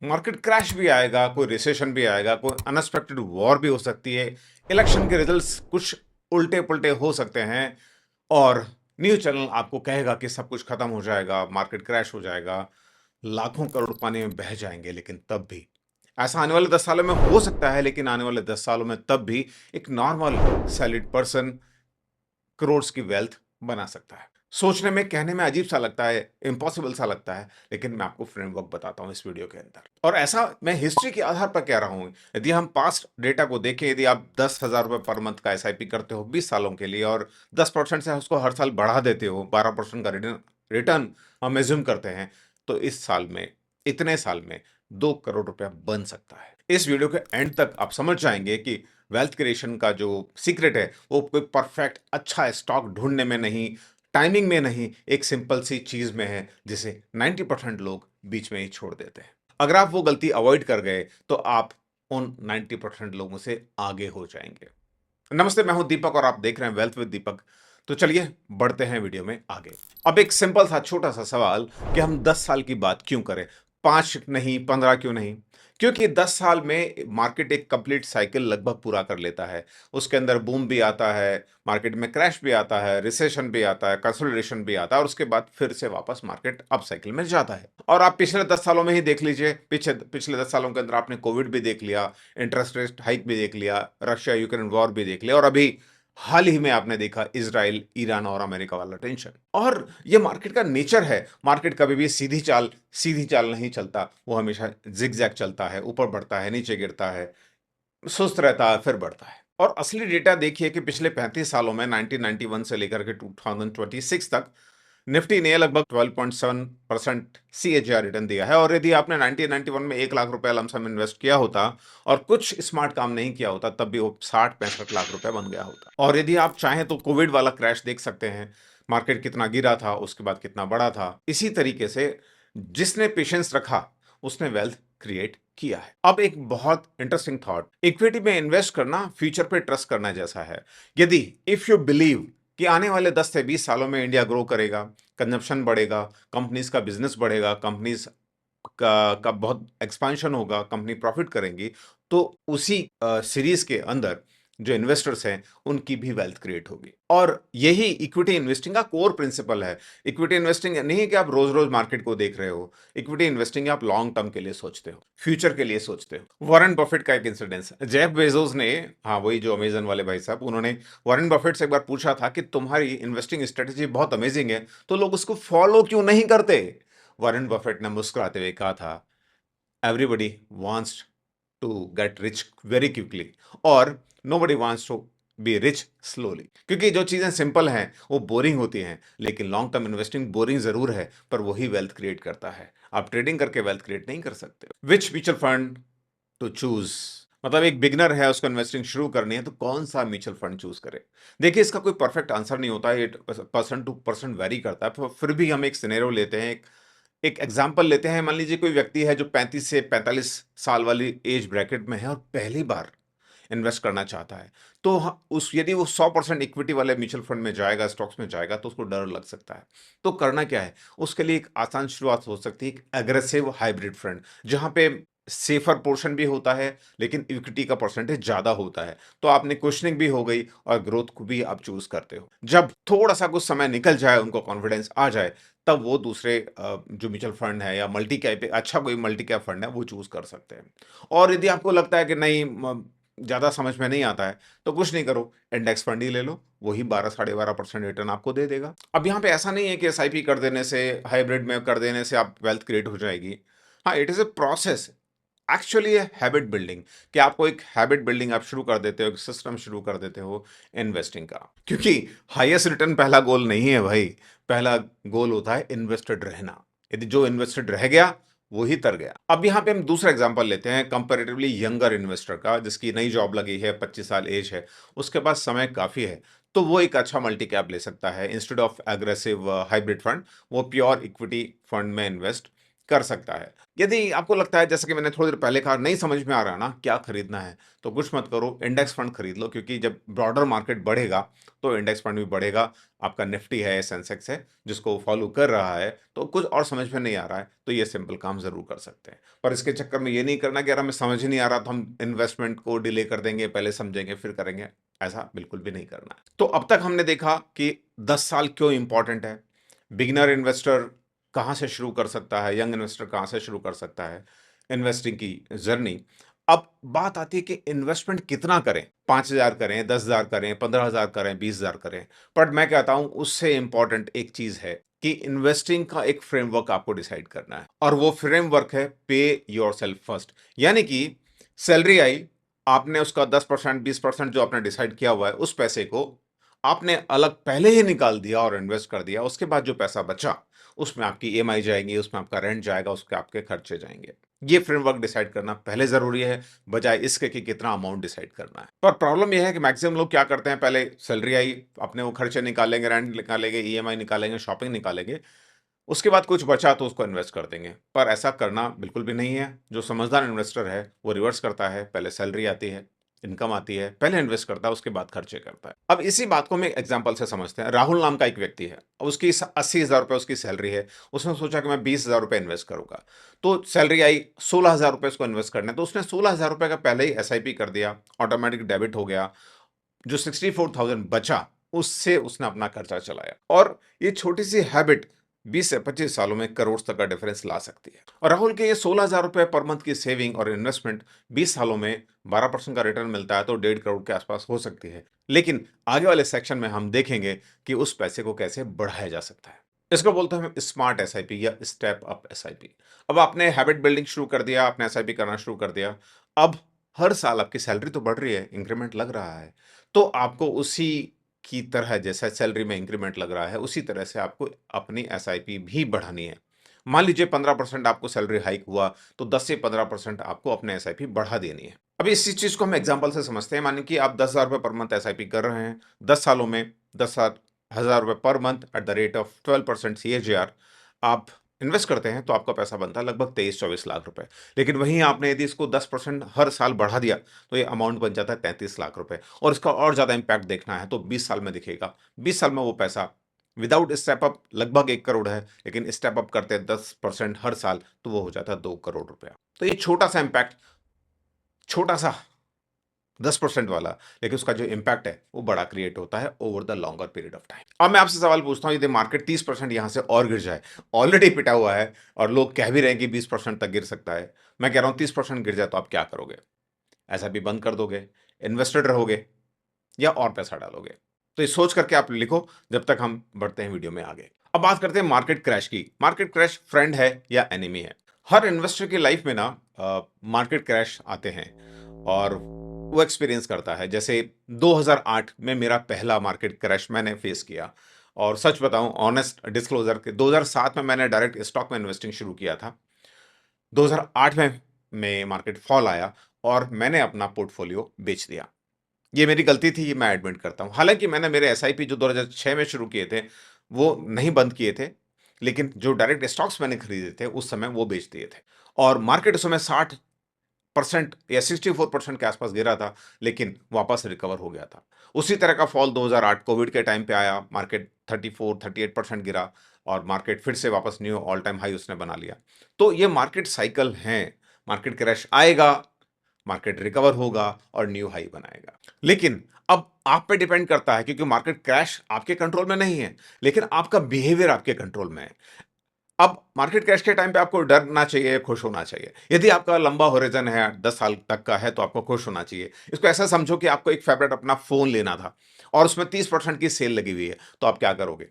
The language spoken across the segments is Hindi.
मार्केट क्रैश भी आएगा, कोई रिसेशन भी आएगा, कोई अनएक्सपेक्टेड वॉर भी हो सकती है, इलेक्शन के रिजल्ट्स कुछ उल्टे-पुल्टे हो सकते हैं और न्यूज़ चैनल आपको कहेगा कि सब कुछ खत्म हो जाएगा, मार्केट क्रैश हो जाएगा, लाखों करोड़ पानी में बह जाएँगे, लेकिन तब भी ऐसा आने वाले 10 सालों में हो सकता है, लेकिन आने वाले 10 सालों में तब भी एक नॉर्मल सैलरीड पर्सन करोड़्स की वेल्थ बना सकता है। सोचने में, कहने में अजीब सा लगता है, इम्पॉसिबल सा लगता है, लेकिन मैं आपको फ्रेमवर्क बताता हूँ इस वीडियो के अंदर। और ऐसा मैं हिस्ट्री के आधार पर कह रहा हूँ। यदि हम पास्ट डेटा को देखें, यदि आप ₹10,000 पर मंथ का एसआईपी करते हो 20 सालों के लिए और 10% से उसको हर साल बढ़ा देते हो, 12% का रिटर्न रिटर्न हम एज्यूम करते हैं, तो इस साल में, इतने साल में 2 करोड़ रुपया बन सकता है। इस वीडियो के एंड तक आप समझ जाएँगे कि वेल्थ क्रिएशन का जो सीक्रेट है, वो कोई परफेक्ट अच्छा स्टॉक ढूँढने में नहीं, टाइमिंग में नहीं, एक सिंपल सी चीज़ में है, जिसे 90% लोग बीच में ही छोड़ देते हैं। अगर आप वो गलती अवॉइड कर गए, तो आप उन 90% लोगों से आगे हो जाएँगे। नमस्ते, मैं हूँ दीपक और आप देख रहे हैं वेल्थ विद दीपक। तो चलिए बढ़ते हैं वीडियो में आगे। अब एक सिंपल सा छोटा-सा सवाल कि हम 10 साल की बात क्यों करें? 5 नहीं, 15 क्यों नहीं? क्योंकि 10 साल में मार्केट एक कंप्लीट साइकिल लगभग पूरा कर लेता है। उसके अंदर बूम भी आता है, मार्केट में क्रैश भी आता है, रिसेशन भी आता है, कंसोलिडेशन भी आता है और उसके बाद फिर से वापस मार्केट अप साइकिल में जाता है। और आप पिछले 10 सालों में ही देख लीजिए, पिछले 10 सालों के अंदर आपने कोविड भी देख लिया, इंटरेस्ट रेट हाइक भी देख लिया, रशिया यूक्रेन वॉर भी देख लिया और अभी हाल ही में आपने देखा इजराइल, ईरान और अमेरिका वाला टेंशन। और ये मार्केट का नेचर है, मार्केट कभी भी सीधी चाल नहीं चलता, वो हमेशा ज़िगज़ैग चलता है, ऊपर बढ़ता है, नीचे गिरता है, सुस्त रहता है, फिर बढ़ता है। और असली डेटा देखिए कि पिछले 35 सालों में 1991 से लेकर के 2026 तक निफ्टी ने लगभग 12.7% सीएजीआर रिटर्न दिया है और यदि आपने 1991 में 1 लाख रुपए लमसम इन्वेस्ट किया होता और कुछ स्मार्ट काम नहीं किया होता, तब भी वो 60-65 लाख रुपए बन गया होता। और यदि आप चाहें तो कोविड वाला क्रैश देख सकते हैं, मार्केट कितना गिरा था, उसके बाद कितना बढ़ा था। इसी तरीके से जिसने पेशेंस रखा, उसने वेल्थ क्रिएट किया है। अब एक बहुत इंटरेस्टिंग थॉट, इक्विटी में इन्वेस्ट करना फ्यूचर पे ट्रस्ट करना जैसा है। यदि इफ यू बिलीव कि आने वाले 10 से 20 सालों में इंडिया ग्रो करेगा, कंजप्शन बढ़ेगा, कंपनीज का बिजनेस बढ़ेगा, कंपनीज का बहुत एक्सपेंशन होगा, कंपनी प्रॉफिट करेंगी, तो उसी सीरीज के अंदर जो इन्वेस्टर्स हैं, उनकी भी वेल्थ क्रिएट होगी। और यही इक्विटी इन्वेस्टिंग का कोर प्रिंसिपल है। इक्विटी इन्वेस्टिंग नहीं है कि आप रोज-रोज मार्केट को देख रहे हो। इक्विटी इन्वेस्टिंग आप लॉन्ग टर्म के लिए सोचते हो, फ्यूचर के लिए सोचते हो। वॉरेन बफेट का एक इंसिडेंस, जेफ बेजोस ने, हाँ, वही जो अमेज़न वाले भाई साहब, उन्होंने वॉरेन बफेट से एक बार पूछा था कि तुम्हारी इन्वेस्टिंग स्ट्रेटजी बहुत अमेजिंग है, तो लोग उसको फॉलो क्यों नहीं करते? वॉरेन बफेट ने मुस्कुराते हुए कहा था, everybody wants to get rich very quickly और nobody wants to be rich slowly. क्योंकि जो चीजें सिंपल हैं वो बोरिंग होती हैं, लेकिन लॉन्ग टर्म इन्वेस्टिंग बोरिंग जरूर है, पर वही वेल्थ क्रिएट करता है। आप ट्रेडिंग करके वेल्थ क्रिएट नहीं कर सकते। विच म्यूचुअल फंड टू चूज, मतलब एक बिगनर है, उसको इन्वेस्टिंग शुरू करनी है, तो कौन सा म्यूचुअल फंड चूज करे? देखिए, इसका कोई परफेक्ट आंसर नहीं होता है, पर्सन टू पर्सन वेरी करता है, फिर भी हम एक सिनेरियो लेते हैं, एक एग्जाम्पल लेते हैं। मान लीजिए कोई व्यक्ति है जो 35 से 45 साल वाली एज ब्रैकेट में है और पहली बार इन्वेस्ट करना चाहता है, तो उस यदि वो 100% इक्विटी वाले म्यूचुअल फंड में जाएगा, स्टॉक्स में जाएगा, तो उसको डर लग सकता है। तो करना क्या है? उसके लिए एक आसान शुरुआत हो सकती है, एक एग्रेसिव हाइब्रिड फंड, जहां पे सेफर पोर्शन भी होता है, लेकिन इक्विटी का परसेंटेज ज्यादा होता है। तो आपने क्वेश्चनिंग भी हो गई और ग्रोथ को भी आप चूज करते हो। जब थोड़ा सा कुछ समय निकल जाए, उनको कॉन्फिडेंस आ जाए, तब वो दूसरे जो म्यूचुअल फंड है या मल्टी कैप, अच्छा कोई मल्टी कैप फंड है, वो चूज कर सकते हैं। और यदि आपको लगता है कि नहीं, ज़्यादा समझ में नहीं आता है, तो कुछ नहीं करो, इंडेक्स फंड ही ले लो, वही 12 साढ़े 12% रिटर्न आपको दे देगा। अब यहाँ पे ऐसा नहीं है कि एसआईपी कर देने से, हाइब्रिड में कर देने से आप वेल्थ क्रिएट हो जाएगी। हाँ, it is a process, actually ये हैबिट बिल्डिंग, कि आपको एक हैबिट बिल्डिंग आप शुरू कर देते हो, एक सिस्टम शुरू कर देते हो इन्वेस्टिंग का। क्योंकि हाईएस्ट रिटर्न पहला गोल नहीं है भाई, पहला गोल होता है इन्वेस्टेड रहना। यदि जो इन्वेस्टेड रह गया, वो ही तर गया। अब यहाँ पे हम दूसरा एग्जांपल लेते हैं कंपैरेटिवली यंगर इन्वेस्टर का, जिसकी नई जॉब लगी है, 25 साल एज है, उसके पास समय काफ़ी है, तो वो एक अच्छा मल्टी कैप ले सकता है। Instead of aggressive hybrid fund, वो प्योर इक्विटी फंड में इन्वेस्ट कर सकता है। यदि आपको लगता है जैसा कि मैंने थोड़ी देर पहले कहा नहीं समझ में आ रहा ना क्या खरीदना है, तो कुछ मत करो इंडेक्स फंड खरीद लो क्योंकि जब ब्रॉडर मार्केट बढ़ेगा, तो इंडेक्स फंड भी बढ़ेगा। आपका निफ्टी है, सेंसेक्स है, जिसको फॉलो कर रहा है, तो कुछ और समझ में नहीं आ रहा है, तो ये सिंपल काम ज़रूर कर सकते हैं। पर इसके चक्कर में ये नहीं करना कि यार हमें समझ ही नहीं आ रहा तो हम इन्वेस्टमेंट को डिले कर देंगे, पहले समझेंगे फिर करेंगे, ऐसा बिल्कुल भी नहीं करना है। तो अब तक हमने देखा कि 10 साल क्यों इम्पोर्टेंट है, बिगिनर इन्वेस्टर कहाँ से शुरू कर सकता है, यंग इन्वेस्टर कहाँ से शुरू कर सकता है इन्वेस्टिंग की जर्नी। अब बात आती है कि इन्वेस्टमेंट कितना करें, 5,000 करें, 10,000 करें, 15,000 करें, 20,000 करें। बट मैं कहता हूं उससे इंपॉर्टेंट एक चीज है कि इन्वेस्टिंग का एक फ्रेमवर्क आपको डिसाइड करना है, और वो फ्रेमवर्क है पे योर सेल्फ फर्स्ट। यानी कि सैलरी आई, आपने उसका 10% 20% जो आपने डिसाइड किया हुआ है उस पैसे को आपने अलग पहले ही निकाल दिया और इन्वेस्ट कर दिया। उसके बाद जो पैसा बचा उसमें आपकी ईएमआई जाएगी, उसमें आपका रेंट जाएगा, उसके आपके खर्चे जाएंगे। ये फ्रेमवर्क डिसाइड करना पहले जरूरी है, बजाय इसके कि कितना अमाउंट डिसाइड करना है। पर प्रॉब्लम यह है कि मैक्सिमम लोग क्या करते हैं, पहले सैलरी आई, अपने वो खर्चे निकालेंगे, रेंट निकालेंगे, ईएमआई निकालेंगे, शॉपिंग निकालेंगे, उसके बाद कुछ बचा तो उसको इन्वेस्ट कर देंगे। पर ऐसा करना बिल्कुल भी नहीं है। जो समझदार इन्वेस्टर है वो रिवर्स करता है, पहले सैलरी आती है, इनकम आती है, पहले इन्वेस्ट करता है, उसके बाद खर्चे करता है। अब इसी बात को हम एक एग्जांपल से समझते हैं। राहुल नाम का एक व्यक्ति है, उसकी 80,000 रुपए उसकी सैलरी है। उसने सोचा कि मैं 20,000 रुपए इन्वेस्ट करूंगा। तो सैलरी आई, 16,000 रुपए उसको इन्वेस्ट करना है, तो उसने 16,000 रुपए का पहले ही एसआईपी कर दिया, ऑटोमेटिक डेबिट हो गया। जो 64,000 बचा उससे उसने अपना खर्चा चलाया। और ये छोटी सी हैबिट 20 से 25 सालों में करोड़ तक का डिफरेंस ला सकती है। और राहुल के ये 16,000 रुपए पर मंथ की सेविंग और इन्वेस्टमेंट 20 सालों में 12% का रिटर्न मिलता है, तो 1.5 करोड़ के आसपास हो सकती है। लेकिन आगे वाले सेक्शन में हम देखेंगे कि उस पैसे को कैसे बढ़ाया जा सकता है। इसको बोलते हैं हम स्मार्ट एसआईपी या स्टेप अप एसआईपी। अब आपने हैबिट बिल्डिंग शुरू कर दिया, आपने एसआईपी करना शुरू कर दिया। अब हर साल आपकी सैलरी तो बढ़ रही है, इंक्रीमेंट लग रहा है, तो आपको उसी की तरह जैसा सैलरी में इंक्रीमेंट लग रहा है, उसी तरह से आपको अपनी एसआईपी भी बढ़ानी है। मान लीजिए 15% आपको सैलरी हाइक हुआ, तो 10 से 15% आपको अपने एसआईपी बढ़ा देनी है। अब इसी चीज को हम एग्जांपल से समझते हैं। मानिए कि आप 10,000 रुपए पर मंथ एसआईपी कर रहे हैं, 10 सालों में 10,000 रुपए per month at the rate of 12% CAGR आप इन्वेस्ट करते हैं, तो आपका पैसा बनता है लगभग 23-24 लाख रुपए। लेकिन वहीं आपने यदि इसको 10% हर साल बढ़ा दिया, तो ये अमाउंट बन जाता है 33 लाख रुपए। और इसका और ज्यादा इंपैक्ट देखना है तो 20 साल में दिखेगा। 20 साल में वो पैसा विदाउट स्टेप अप लगभग 1 करोड़ है, लेकिन स्टेप अप करते हैं 10% हर साल, तो वो हो जाता है 2 करोड़ रुपया। तो ये छोटा सा इंपैक्ट, छोटा सा 10% वाला, लेकिन उसका जो इंपैक्ट है वो बड़ा क्रिएट होता है over the longer period of time. अब मैं आपसे सवाल पूछता हूं, यदि मार्केट 30% यहां से और गिर जाए, ऑलरेडी पिटा हुआ है और लोग कह भी रहे हैं कि 20% तक गिर सकता है, मैं कह रहा हूं 30% गिर जाए तो आप क्या करोगे? ऐसा भी बंद कर दोगे, इन्वेस्टेड रहोगे, या और पैसा डालोगे? तो ये सोच करके आप लिखो, जब तक हम बढ़ते हैं वीडियो में आगे। अब बात करते हैं मार्केट क्रैश की। मार्केट क्रैश फ्रेंड है या एनिमी है? हर इन्वेस्टर की लाइफ में ना मार्केट क्रैश आते हैं और वो एक्सपीरियंस करता है। जैसे 2008 में मेरा पहला मार्केट क्रैश मैंने फेस किया। और सच बताऊं, ऑनेस्ट डिस्क्लोजर के 2007 में मैंने डायरेक्ट स्टॉक में इन्वेस्टिंग शुरू किया था। 2008 में मार्केट फॉल आया और मैंने अपना पोर्टफोलियो बेच दिया। ये मेरी गलती थी, ये मैं एडमिट करता हूँ। हालाँकि मैंने मेरे एसआईपी जो 2006 में शुरू किए थे, वो नहीं बंद किए थे, लेकिन जो डायरेक्ट स्टॉक्स मैंने खरीदे थे, उस समय वो बेच दिए थे। और मार्केट उस समय 60% या 64% के आसपास गिरा था, लेकिन वापस रिकवर हो गया था। उसी तरह का फॉल 2008 कोविड के टाइम पे आया, मार्केट 34-38% गिरा और मार्केट फिर से वापस न्यू ऑल टाइम हाई उसने बना लिया। तो ये मार्केट साइकिल हैं, मार्केट क्रैश आएगा, मार्केट रिकवर होगा और न्यू हाई बनाएगा। लेकिन अब आप पे डिपेंड करता है, क्योंकि मार्केट क्रैश आपके कंट्रोल में नहीं है, लेकिन आपका बिहेवियर आपके कंट्रोल में है। अब मार्केट क्रैश के टाइम पे आपको डरना चाहिए, खुश होना चाहिए। यदि आपका लंबा होराइजन है, 10 साल तक का है, तो आपको खुश होना चाहिए। इसको ऐसा समझो कि आपको एक फेवरेट अपना फ़ोन लेना था और उसमें 30% की सेल लगी हुई है, तो आप क्या करोगे?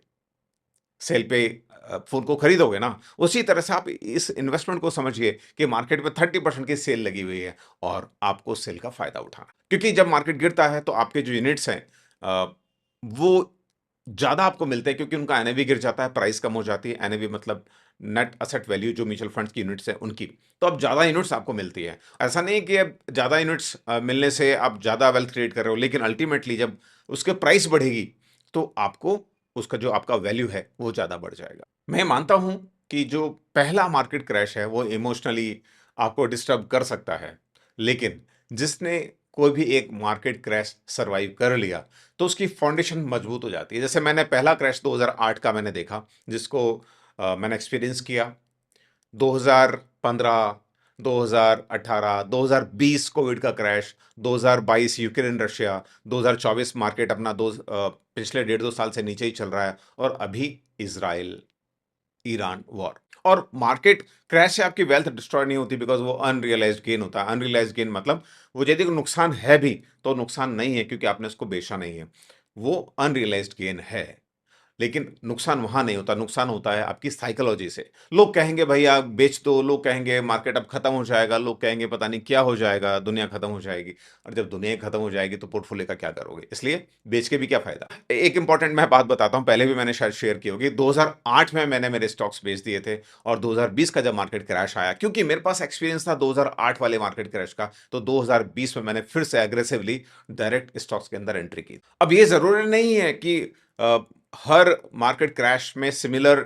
सेल पे फ़ोन को खरीदोगे ना? उसी तरह से आप इस इन्वेस्टमेंट को समझिए कि मार्केट में 30% की सेल लगी हुई है और आपको सेल का फ़ायदा उठाना। क्योंकि जब मार्केट गिरता है तो आपके जो यूनिट्स हैं वो ज़्यादा आपको मिलते हैं, क्योंकि उनका एनएवी गिर जाता है, प्राइस कम हो जाती है। एनएवी मतलब नेट एसेट वैल्यू, जो म्यूचुअल फंड्स की यूनिट्स हैं उनकी। तो अब ज़्यादा यूनिट्स आपको मिलती है। ऐसा नहीं है कि अब ज़्यादा यूनिट्स मिलने से आप ज़्यादा वेल्थ क्रिएट कर रहे हो, लेकिन अल्टीमेटली जब उसकी प्राइस बढ़ेगी, तो आपको उसका जो आपका वैल्यू है वो ज़्यादा बढ़ जाएगा। मैं मानता हूँ कि जो पहला मार्केट क्रैश है वो इमोशनली आपको डिस्टर्ब कर सकता है। लेकिन जिसने कोई भी एक मार्केट क्रैश सर्वाइव कर लिया, तो उसकी फाउंडेशन मजबूत हो जाती है। जैसे मैंने पहला क्रैश 2008 का मैंने देखा, जिसको मैंने एक्सपीरियंस किया। 2015, 2018, 2020 कोविड का क्रैश, 2022 यूक्रेन रशिया, 2024 मार्केट अपना पिछले डेढ़ 2 साल से नीचे ही चल रहा है, और अभी इज़राइल ईरान वॉर। और मार्केट क्रैश से आपकी वेल्थ डिस्ट्रॉय नहीं होती, बिकॉज़ वो अनरियलाइज्ड गेन होता है। अनरियलाइज्ड गेन मतलब वो यदि कोई नुकसान है भी, तो नुकसान नहीं है क्योंकि आपने उसको बेचा नहीं है। वो अनरियलाइज्ड गेन है। लेकिन नुकसान वहाँ नहीं होता, नुकसान होता है आपकी साइकोलॉजी से। लोग कहेंगे भैया बेच दो, लोग कहेंगे मार्केट अब खत्म हो जाएगा, लोग कहेंगे पता नहीं क्या हो जाएगा, दुनिया खत्म हो जाएगी। और जब दुनिया खत्म हो जाएगी तो पोर्टफोलियो का क्या करोगे? इसलिए बेच के भी क्या फ़ायदा? एक इंपॉर्टेंट मैं बात बताता हूँ, पहले भी मैंने शायद शेयर की होगी। 2008 में मैंने मेरे स्टॉक्स बेच दिए थे, और 2020 का जब मार्केट क्रैश आया, क्योंकि मेरे पास एक्सपीरियंस था 2008 वाले मार्केट क्रैश का, तो 2020 में मैंने फिर से एग्रेसिवली डायरेक्ट स्टॉक्स के अंदर एंट्री की। अब ये ज़रूरी नहीं है कि अ, हर मार्केट क्रैश में सिमिलर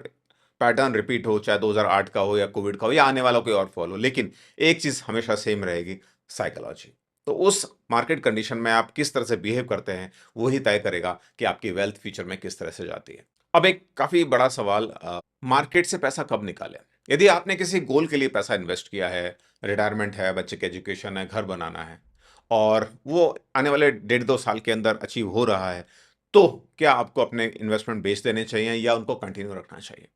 पैटर्न रिपीट हो, चाहे 2008 का हो या कोविड का हो या आने वाला कोई और फॉल हो, लेकिन एक चीज़ हमेशा सेम रहेगी, साइकोलॉजी। तो उस मार्केट कंडीशन में आप किस तरह से बिहेव करते हैं, वही तय करेगा कि आपकी वेल्थ फ्यूचर में किस तरह से जाती है। अब एक काफ़ी बड़ा सवाल, मार्केट से पैसा कब निकालें? यदि आपने किसी गोल के लिए पैसा इन्वेस्ट किया है, रिटायरमेंट है, बच्चे की एजुकेशन है, घर बनाना है, और वो आने वाले डेढ़ 2 साल के अंदर अचीव हो रहा है, तो क्या आपको अपने इन्वेस्टमेंट बेच देने चाहिए या उनको कंटिन्यू रखना चाहिए?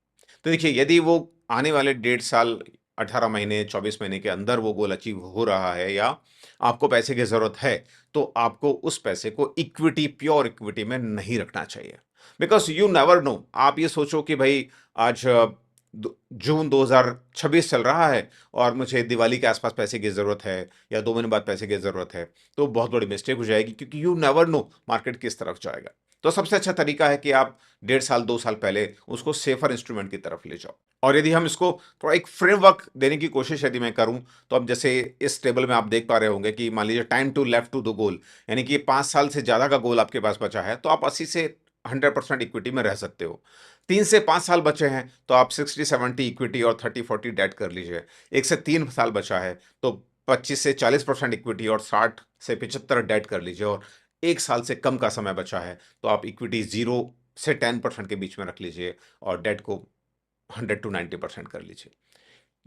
तो देखिए, यदि वो आने वाले डेढ़ साल, 18 महीने, 24 महीने के अंदर वो गोल अचीव हो रहा है, या आपको पैसे की ज़रूरत है, तो आपको उस पैसे को इक्विटी, प्योर इक्विटी में नहीं रखना चाहिए। बिकॉज़ यू नेवर नो, आप ये सोचो कि भई आज जून 2026 चल रहा है और मुझे दिवाली के आसपास पैसे की ज़रूरत है, या 2 महीने बाद पैसे की ज़रूरत है, तो बहुत बड़ी मिस्टेक हो जाएगी, क्योंकि यू नेवर नो मार्केट किस तरफ जाएगा। तो सबसे अच्छा तरीका है कि आप डेढ़ साल, 2 साल पहले उसको सेफर इंस्ट्रूमेंट की तरफ ले जाओ। और यदि हम इसको थोड़ा एक फ्रेमवर्क देने की कोशिश यदि मैं करूँ, तो अब जैसे इस टेबल में आप देख पा रहे होंगे कि मान लीजिए time to left to the goal, यानी कि 5 साल से ज़्यादा का गोल आपके पास बचा है, तो आप 80 से 100% इक्विटी में रह सकते हो। 3 से 5 साल बचे हैं, तो आप 60-70 इक्विटी और 30-40 डेट कर लीजिए। 1 से 3 साल बचा है, तो 25 से 40% इक्विटी और 60 से 75 डेट कर लीजिए, और 1 साल से कम का समय बचा है, तो आप इक्विटी 0 से 10% के बीच में रख लीजिए, और डेट को 100 टू 90% कर लीजिए।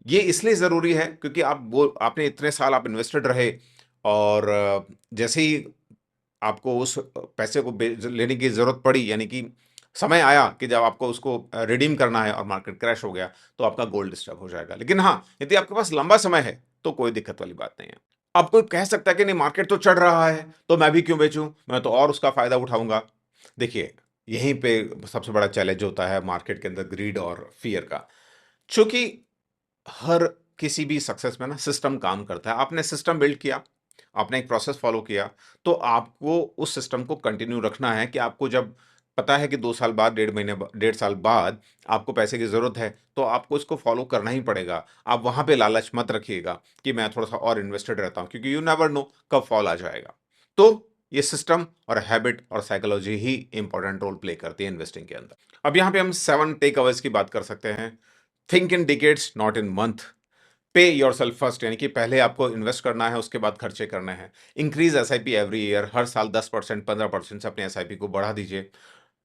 ये इसलिए ज़रूरी है क्योंकि आपने इतने साल आप इन्वेस्टेड रहे, और जैसे ही आपको उस पैसे को लेने की ज़रूरत पड़ी, यानी कि समय आया कि जब आपको उसको रिडीम करना है और मार्केट क्रैश हो गया, तो आपका गोल डिस्टर्ब हो जाएगा। लेकिन हाँ, यदि आपके पास लंबा समय है, तो कोई दिक्कत वाली बात नहीं है। अब कोई कह सकता है कि नहीं, मार्केट तो चढ़ रहा है, तो मैं भी क्यों बेचूँ? मैं तो और उसका फ़ायदा उठाऊँगा। देखिए, यहीं पे सबसे बड़ा चैलेंज होता है मार्केट के अंदर ग्रीड और फ़ियर का। चूँकि हर किसी भी सक्सेस में ना सिस्टम काम करता है। आपने सिस्टम बिल्ड किया, आपने एक प्रोसेस फॉलो किया, तो आपको उस सिस्टम को कंटिन्यू रखना है कि आपको जब पता है कि 2 साल बाद, डेढ़ साल बाद आपको पैसे की ज़रूरत है, तो आपको इसको फॉलो करना ही पड़ेगा। आप वहाँ पे लालच मत रखिएगा कि मैं थोड़ा-सा और इन्वेस्टेड रहता हूँ, क्योंकि यू नेवर नो कब फॉल आ जाएगा। तो ये सिस्टम और हैबिट और साइकोलॉजी ही इम्पोर्टेंट रोल प्ले करती है इन्वेस्टिंग के अंदर। अब यहाँ पे हम 7 टेक अवेज़ की बात कर सकते हैं। Think in decades not in month. पे योरसेल्फ फर्स्ट, यानी कि पहले आपको इन्वेस्ट करना है, उसके बाद खर्चे करने हैं। इंक्रीज एसआईपी एवरी ईयर, हर साल 10%, 15% से अपने एसआईपी को बढ़ा दीजिए।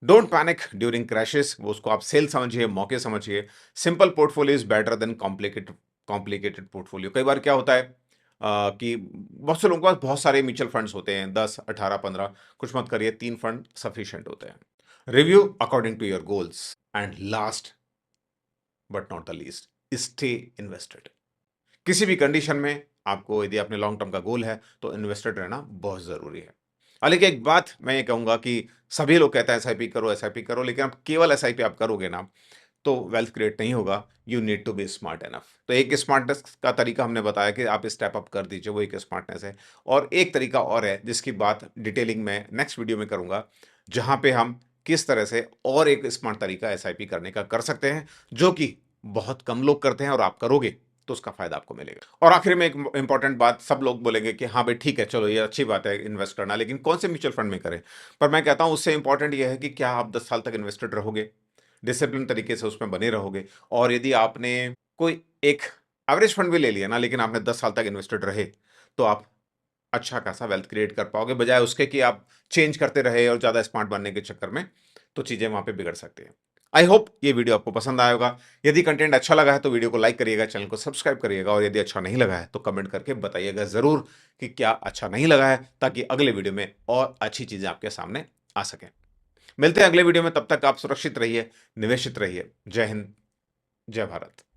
डोंट पैनिक ड्यूरिंग क्रैशेस, वो उसको आप सेल समझिए, मौके समझिए। Simple portfolio is better than complicated portfolio. कई बार क्या होता है कि बहुत से लोगों के पास बहुत सारे म्यूचुअल फंड्स होते हैं, 10, 18, 15, कुछ मत करिए, 3 फंड सफिशिएंट होते हैं। Review according to your goals, and last but not the least, stay invested. किसी भी कंडीशन में आपको, यदि आपने लॉन्ग टर्म का गोल है, तो इन्वेस्टेड रहना बहुत ज़रूरी है। लेकिन एक बात मैं ये कहूँगा कि सभी लोग कहते हैं एसआईपी करो, लेकिन आप केवल एसआईपी आप करोगे ना, तो वेल्थ क्रिएट नहीं होगा। You need to be smart enough. तो एक स्मार्टनेस का तरीका हमने बताया कि आप स्टेप अप कर दीजिए, वो एक स्मार्टनेस है। और एक तरीका और है, जिसकी बात डिटेलिंग में नेक्स्ट वीडियो में करूँगा, जहाँ पे हम किस तरह से और एक स्मार्ट तरीका एसआईपी करने का कर सकते हैं, जो कि बहुत कम लोग करते हैं, और आप करोगे तो उसका फ़ायदा आपको मिलेगा। और आखिर में एक इम्पॉर्टेंट बात, सब लोग बोलेंगे कि हाँ भाई ठीक है, चलो ये अच्छी बात है इन्वेस्ट करना, लेकिन कौन से म्यूचुअल फंड में करें? पर मैं कहता हूँ उससे इम्पॉर्टेंट ये है कि क्या आप 10 साल तक इन्वेस्टेड रहोगे? डिसिप्लिन तरीके से उसमें बने रहोगे और यदि आपने कोई एक एवरेज फंड भी ले लिया ना, लेकिन आपने 10 साल तक इन्वेस्टेड रहे, तो आप अच्छा खासा वेल्थ क्रिएट कर पाओगे, बजाय उसके कि आप चेंज करते रहे और ज़्यादा स्मार्ट बनने के चक्कर में, तो चीज़ें वहाँ पे बिगड़ सकती हैं। आई होप ये वीडियो आपको पसंद आया होगा। यदि कंटेंट अच्छा लगा है तो वीडियो को लाइक करिएगा, चैनल को सब्सक्राइब करिएगा और यदि अच्छा नहीं लगा है तो कमेंट करके बताइएगा ज़रूर कि क्या अच्छा नहीं लगा है, ताकि अगले वीडियो में और अच्छी चीज़ें आपके सामने आ सकें। मिलते हैं अगले वीडियो में, तब तक आप सुरक्षित रहिए, निवेशित रहिए। जय हिंद, जय भारत।